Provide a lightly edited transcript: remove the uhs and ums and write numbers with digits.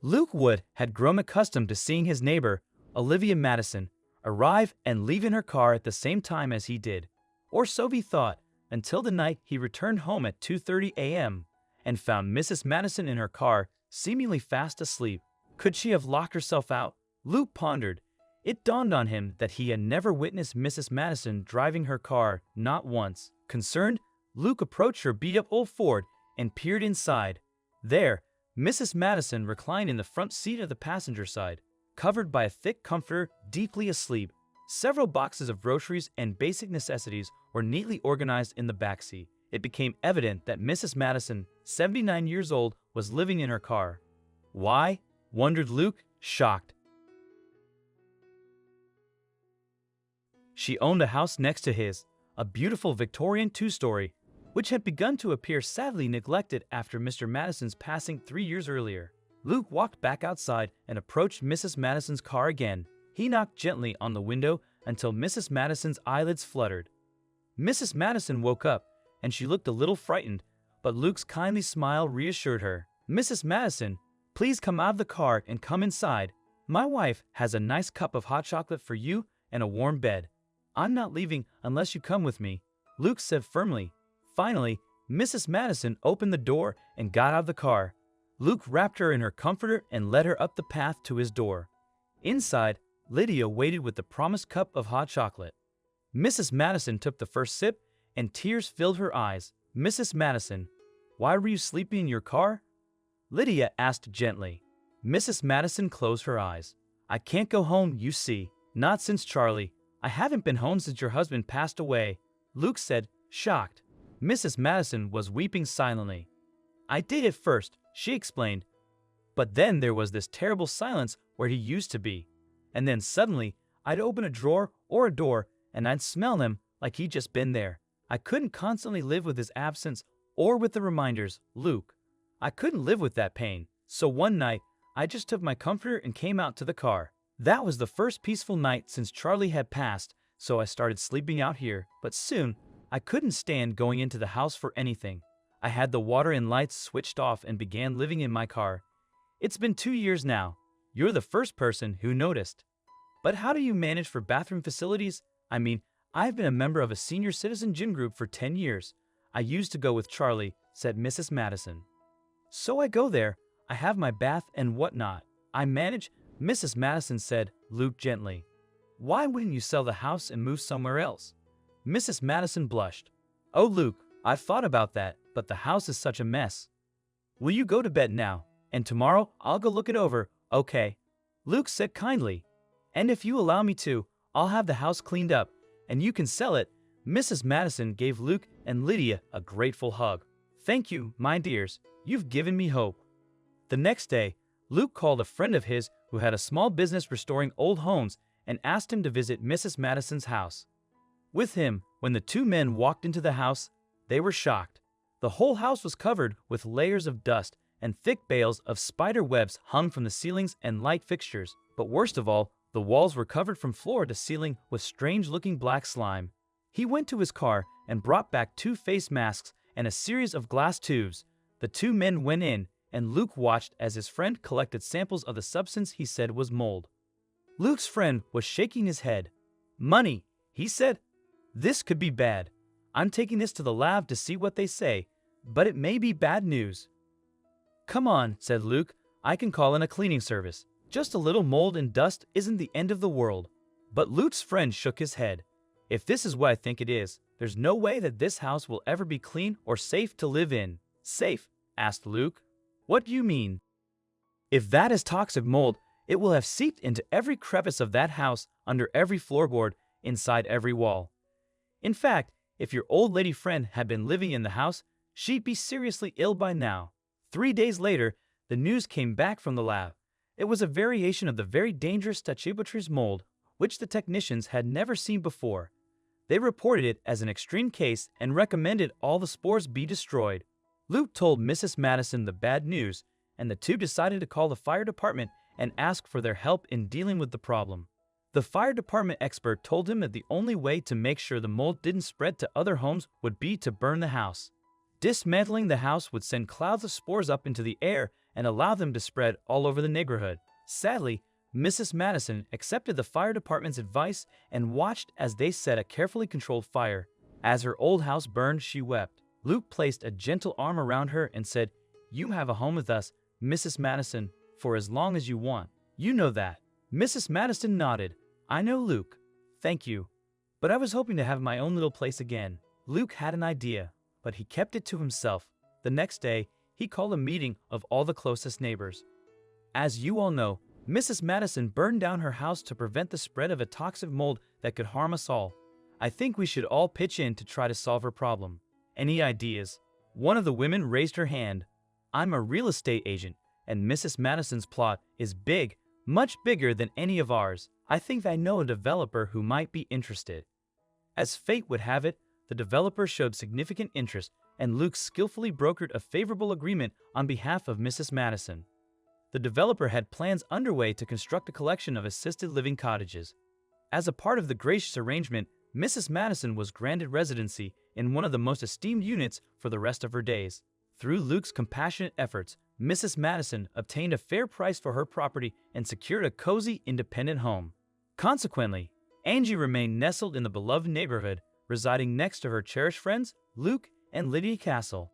Luke Wood had grown accustomed to seeing his neighbor, Olivia Madison, arrive and leave in her car at the same time as he did. Or so he thought, until the night he returned home at 2:30 a.m. and found Mrs. Madison in her car, seemingly fast asleep. Could she have locked herself out? Luke pondered. It dawned on him that he had never witnessed Mrs. Madison driving her car, not once. Concerned, Luke approached her beat-up old Ford and peered inside. There, Mrs. Madison reclined in the front seat of the passenger side, covered by a thick comforter, deeply asleep. Several boxes of groceries and basic necessities were neatly organized in the backseat. It became evident that Mrs. Madison, 79 years old, was living in her car. Why? Wondered Luke, shocked. She owned a house next to his, a beautiful Victorian two-story, which had begun to appear sadly neglected after Mr. Madison's passing 3 years earlier. Luke walked back outside and approached Mrs. Madison's car again. He knocked gently on the window until Mrs. Madison's eyelids fluttered. Mrs. Madison woke up, and she looked a little frightened, but Luke's kindly smile reassured her. "Mrs. Madison, please come out of the car and come inside. My wife has a nice cup of hot chocolate for you and a warm bed. I'm not leaving unless you come with me," Luke said firmly. Finally, Mrs. Madison opened the door and got out of the car. Luke wrapped her in her comforter and led her up the path to his door. Inside, Lydia waited with the promised cup of hot chocolate. Mrs. Madison took the first sip, and tears filled her eyes. "Mrs. Madison, why were you sleeping in your car?" Lydia asked gently. Mrs. Madison closed her eyes. "I can't go home, you see. Not since Charlie. I haven't been home since your husband passed away," Luke said, shocked. Mrs. Madison was weeping silently. "I did at first," she explained. "But then there was this terrible silence where he used to be. And then suddenly, I'd open a drawer or a door, and I'd smell him like he'd just been there. I couldn't constantly live with his absence or with the reminders, Luke. I couldn't live with that pain. So one night, I just took my comforter and came out to the car. That was the first peaceful night since Charlie had passed, so I started sleeping out here. But soon, I couldn't stand going into the house for anything. I had the water and lights switched off and began living in my car. It's been 2 years now. You're the first person who noticed." "But how do you manage for bathroom facilities? I mean, I've been a member of a senior citizen gym group for 10 years. I used to go with Charlie," said Mrs. Madison. "So I go there. I have my bath and whatnot. I manage," Mrs. Madison said, Luke gently. "Why wouldn't you sell the house and move somewhere else?" Mrs. Madison blushed. "Oh, Luke, I've thought about that, but the house is such a mess. Will you go to bed now? And tomorrow I'll go look it over, okay?" Luke said kindly. "And if you allow me to, I'll have the house cleaned up, and you can sell it." Mrs. Madison gave Luke and Lydia a grateful hug. "Thank you, my dears. You've given me hope." The next day, Luke called a friend of his who had a small business restoring old homes and asked him to visit Mrs. Madison's house. With him, when the two men walked into the house, they were shocked. The whole house was covered with layers of dust, and thick bales of spider webs hung from the ceilings and light fixtures. But worst of all, the walls were covered from floor to ceiling with strange-looking black slime. He went to his car and brought back 2 face masks and a series of glass tubes. The two men went in, and Luke watched as his friend collected samples of the substance he said was mold. Luke's friend was shaking his head. "Money," he said. "This could be bad. I'm taking this to the lab to see what they say, but it may be bad news." "Come on," said Luke. "I can call in a cleaning service. Just a little mold and dust isn't the end of the world." But Luke's friend shook his head. "If this is what I think it is, there's no way that this house will ever be clean or safe to live in." "Safe?" asked Luke. "What do you mean?" "If that is toxic mold, it will have seeped into every crevice of that house, under every floorboard, inside every wall. In fact, if your old lady friend had been living in the house, she'd be seriously ill by now." 3 days later, the news came back from the lab. It was a variation of the very dangerous Stachybotrys mold, which the technicians had never seen before. They reported it as an extreme case and recommended all the spores be destroyed. Luke told Mrs. Madison the bad news, and the two decided to call the fire department and ask for their help in dealing with the problem. The fire department expert told him that the only way to make sure the mold didn't spread to other homes would be to burn the house. Dismantling the house would send clouds of spores up into the air and allow them to spread all over the neighborhood. Sadly, Mrs. Madison accepted the fire department's advice and watched as they set a carefully controlled fire. As her old house burned, she wept. Luke placed a gentle arm around her and said, "You have a home with us, Mrs. Madison, for as long as you want. You know that." Mrs. Madison nodded. "I know, Luke. Thank you. But I was hoping to have my own little place again." Luke had an idea, but he kept it to himself. The next day, he called a meeting of all the closest neighbors. "As you all know, Mrs. Madison burned down her house to prevent the spread of a toxic mold that could harm us all. I think we should all pitch in to try to solve her problem. Any ideas?" One of the women raised her hand. "I'm a real estate agent, and Mrs. Madison's plot is big, much bigger than any of ours. I think I know a developer who might be interested." As fate would have it, the developer showed significant interest, and Luke skillfully brokered a favorable agreement on behalf of Mrs. Madison. The developer had plans underway to construct a collection of assisted living cottages. As a part of the gracious arrangement, Mrs. Madison was granted residency in one of the most esteemed units for the rest of her days. Through Luke's compassionate efforts, Mrs. Madison obtained a fair price for her property and secured a cozy, independent home. Consequently, Angie remained nestled in the beloved neighborhood, residing next to her cherished friends, Luke and Lydia Castle.